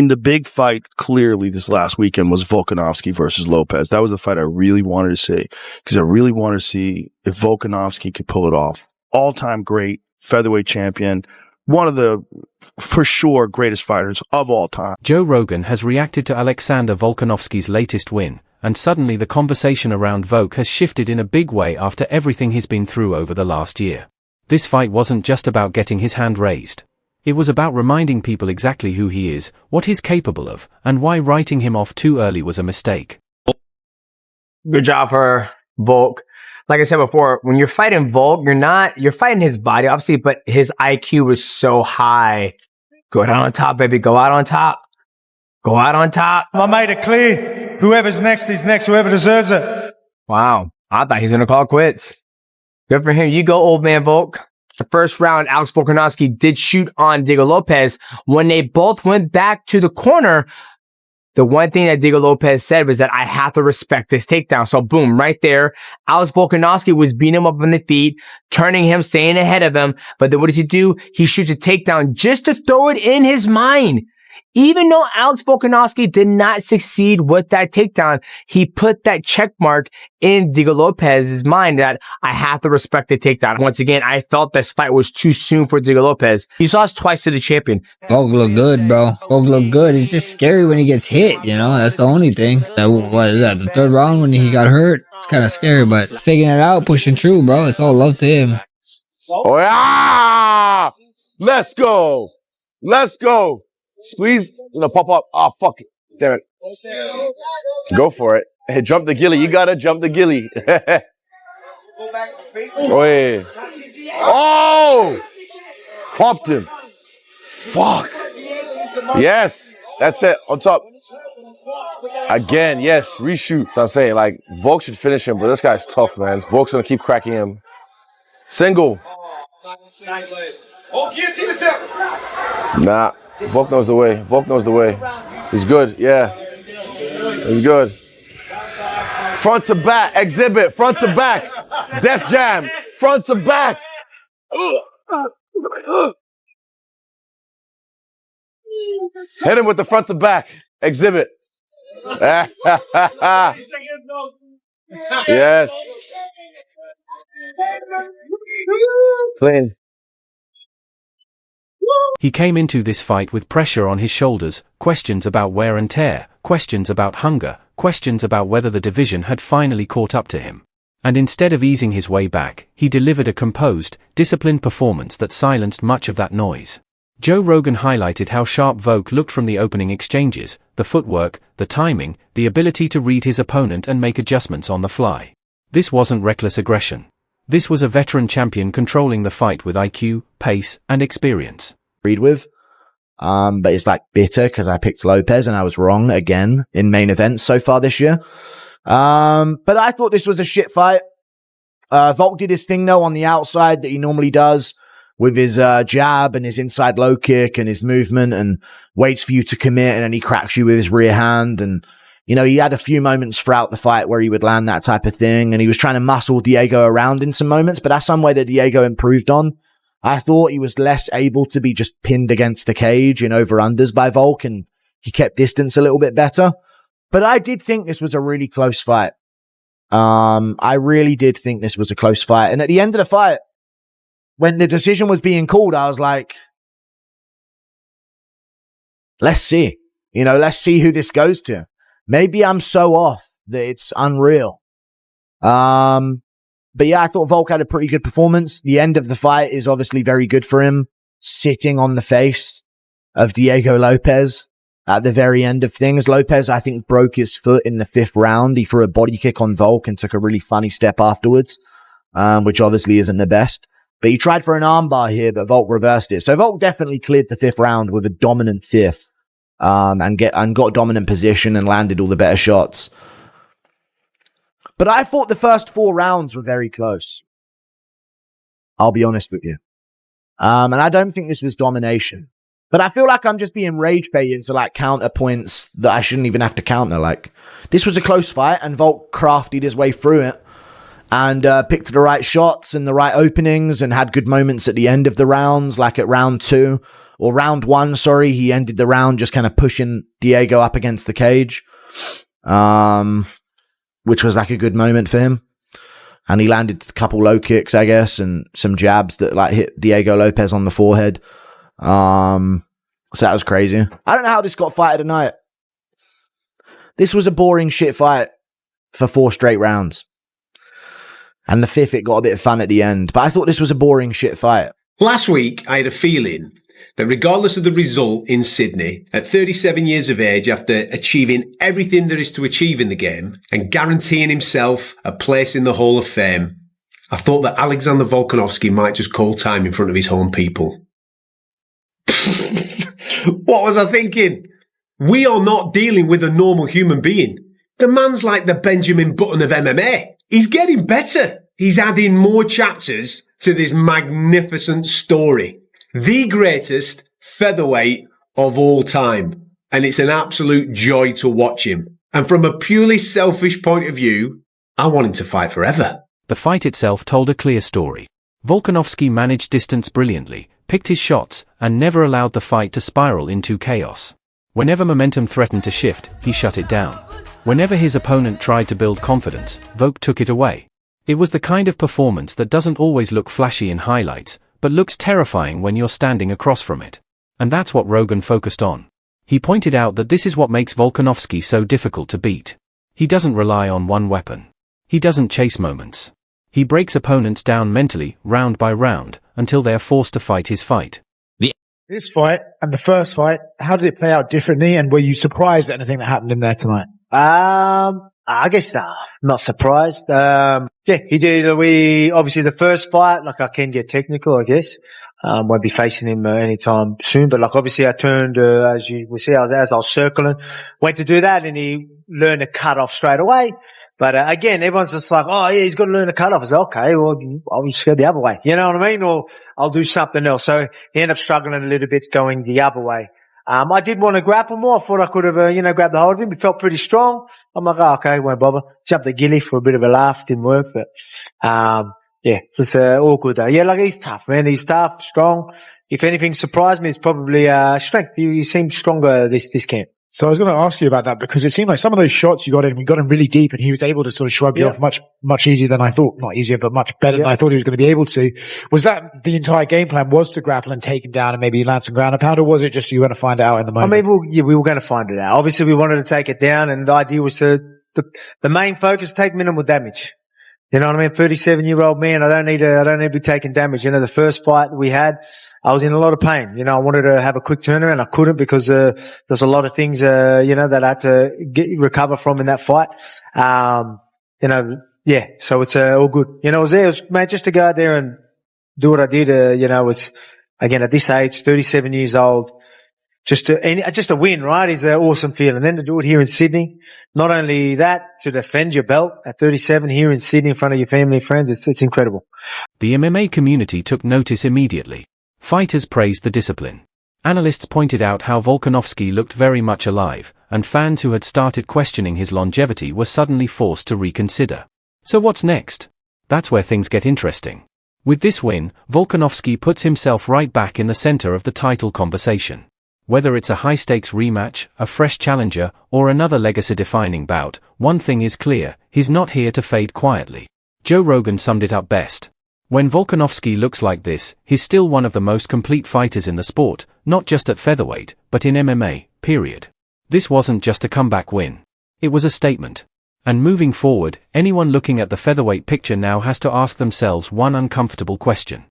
in the big fight, clearly this last weekend was Volkanovski versus Lopes. That was the fight I really wanted to see because I really wanted to see if Volkanovski could pull it off. All-time great featherweight champion, one of the, for sure, greatest fighters of all time. Joe Rogan has reacted to Alexander Volkanovski's latest win, and suddenly the conversation around Volk has shifted in a big way after everything he's been through over the last year. This fight wasn't just about getting his hand raised. It was about reminding people exactly who he is, what he's capable of, and why writing him off too early was a mistake. Good job for Volk. Like I said before, when you're fighting Volk, you're fighting his body, obviously, but his IQ was so high. Go out on top, baby. Go out on top. Go out on top. I made it clear. Whoever's next is next. Whoever deserves it. Wow. I thought he's going to call quits. Good for him. You go, old man Volk. The first round, Alex Volkanovski did shoot on Diego Lopes. When they both went back to the corner, the one thing that Diego Lopes said was that I have to respect this takedown. So boom, right there, Alex Volkanovski was beating him up on the feet, turning him, staying ahead of him. But then what does he do? He shoots a takedown just to throw it in his mind. Even though Alex Volkanovski did not succeed with that takedown, he put that check mark in Diego Lopes' mind that I have to respect the takedown. Once again, I felt this fight was too soon for Diego Lopes. He lost twice to the champion. Volk look good, bro. Volk look good. It's just scary when he gets hit, you know? That's the only thing. What is that, the third round when he got hurt? It's kind of scary, but figuring it out, pushing through, bro. It's all love to him. Oh, yeah! Let's go! Let's go! Squeeze, pop up. Oh, fuck it. Damn it. Go for it. Hey, jump the ghillie. You gotta jump the ghillie. Oh, yeah. Oh! Popped him. Fuck. Yes. That's it. On top. Again, yes. Reshoot. So I'm saying, like, Volk should finish him, but this guy's tough, man. Volk's gonna keep cracking him. Single. Nah. Volk knows the way. Volk knows the way. He's good. Yeah. He's good. Front to back. Exhibit. Front to back. Death jam. Front to back. Hit him with the front to back. Exhibit. Yes. Clean. He came into this fight with pressure on his shoulders, questions about wear and tear, questions about hunger, questions about whether the division had finally caught up to him. And instead of easing his way back, he delivered a composed, disciplined performance that silenced much of that noise. Joe Rogan highlighted how sharp Volk looked from the opening exchanges, the footwork, the timing, the ability to read his opponent and make adjustments on the fly. This wasn't reckless aggression. This was a veteran champion controlling the fight with IQ, pace, and experience. With, but it's like bitter because I picked Lopes and I was wrong again in main events so far this year. But I thought this was a shit fight. Volk did his thing though on the outside that he normally does with his jab and his inside low kick and his movement and waits for you to commit and then he cracks you with his rear hand. And, you know, he had a few moments throughout the fight where he would land that type of thing and he was trying to muscle Diego around in some moments, but that's some way that Diego improved on. I thought he was less able to be just pinned against the cage in over-unders by Volk, and he kept distance a little bit better. But I did think this was a really close fight. I really did think this was a close fight. And at the end of the fight, when the decision was being called, I was like, let's see. You know, let's see who this goes to. Maybe I'm so off that it's unreal. But yeah, I thought Volk had a pretty good performance. The end of the fight is obviously very good for him. Sitting on the face of Diego Lopes at the very end of things. Lopes, I think, broke his foot in the 5th round. He threw a body kick on Volk and took a really funny step afterwards, which obviously isn't the best. But he tried for an armbar here, but Volk reversed it. So Volk definitely cleared the 5th round with a dominant 5th, and got dominant position and landed all the better shots. But I thought the first 4 rounds were very close. I'll be honest with you. And I don't think this was domination. But I feel like I'm just being rage baited to like counter points that I shouldn't even have to counter. Like, this was a close fight and Volk crafted his way through it and picked the right shots and the right openings and had good moments at the end of the rounds, like at round 2. or round one, sorry, he ended the round just kind of pushing Diego up against the cage, which was like a good moment for him. And he landed a couple low kicks, I guess, and some jabs that like hit Diego Lopes on the forehead. So that was crazy. I don't know how this got fighted tonight. This was a boring shit fight for 4 straight rounds. And the 5th, it got a bit of fun at the end. But I thought this was a boring shit fight. Last week, I had a feeling that regardless of the result in Sydney, at 37 years of age, after achieving everything there is to achieve in the game and guaranteeing himself a place in the Hall of Fame, I thought that Alexander Volkanovski might just call time in front of his home people. What was I thinking? We are not dealing with a normal human being. The man's like the Benjamin Button of MMA. He's getting better. He's adding more chapters to this magnificent story. The greatest featherweight of all time. And it's an absolute joy to watch him. And from a purely selfish point of view, I want him to fight forever. The fight itself told a clear story. Volkanovski managed distance brilliantly, picked his shots, and never allowed the fight to spiral into chaos. Whenever momentum threatened to shift, he shut it down. Whenever his opponent tried to build confidence, Volk took it away. It was the kind of performance that doesn't always look flashy in highlights, but looks terrifying when you're standing across from it. And that's what Rogan focused on. He pointed out that this is what makes Volkanovski so difficult to beat. He doesn't rely on one weapon. He doesn't chase moments. He breaks opponents down mentally, round by round, until they are forced to fight his fight. This fight and the first fight, how did it play out differently, and were you surprised at anything that happened in there tonight? I guess not surprised. He did. We obviously the first fight, like I can get technical, I guess. Won't be facing him anytime soon, but like obviously I turned as you will see as I was circling, went to do that, and he learned to cut off straight away. But again, everyone's just like, oh yeah, he's got to learn to cut off. I said, okay, well I'll just go the other way. You know what I mean? Or I'll do something else. So he ended up struggling a little bit going the other way. I did want to grapple more. I thought I could have, grabbed the hold of him. He felt pretty strong. I'm like, oh, okay, won't bother. Jumped the ghillie for a bit of a laugh. Didn't work, but, it was, all good though. Yeah, like he's tough, man. He's tough, strong. If anything surprised me, it's probably, strength. He seemed stronger this camp. So I was going to ask you about that, because it seemed like some of those shots you got in, we got him really deep, and he was able to sort of shrug you off much easier than I thought. Not easier, but much better than I thought he was going to be able to. Was that the entire game plan, was to grapple and take him down and maybe land some ground and pound, or was it just you were going to find it out in the moment? I mean, we were going to find it out. Obviously, we wanted to take it down, and the idea was the main focus, take minimal damage. You know what I mean? 37-year-old man, I don't need to be taking damage. The first fight that we had, I was in a lot of pain. I wanted to have a quick turnaround. I couldn't because, there's a lot of things, that I had to recover from in that fight. So it's, all good. It was, mate, just to go out there and do what I did, was, again, at this age, 37 years old, just a win, right, is an awesome feeling. Then to do it here in Sydney, not only that, to defend your belt at 37 here in Sydney in front of your family and friends, it's incredible. The MMA community took notice immediately. Fighters praised the discipline. Analysts pointed out how Volkanovski looked very much alive, and fans who had started questioning his longevity were suddenly forced to reconsider. So what's next? That's where things get interesting. With this win, Volkanovski puts himself right back in the center of the title conversation. Whether it's a high-stakes rematch, a fresh challenger, or another legacy-defining bout, one thing is clear, he's not here to fade quietly. Joe Rogan summed it up best. When Volkanovski looks like this, he's still one of the most complete fighters in the sport, not just at featherweight, but in MMA, period. This wasn't just a comeback win. It was a statement. And moving forward, anyone looking at the featherweight picture now has to ask themselves one uncomfortable question.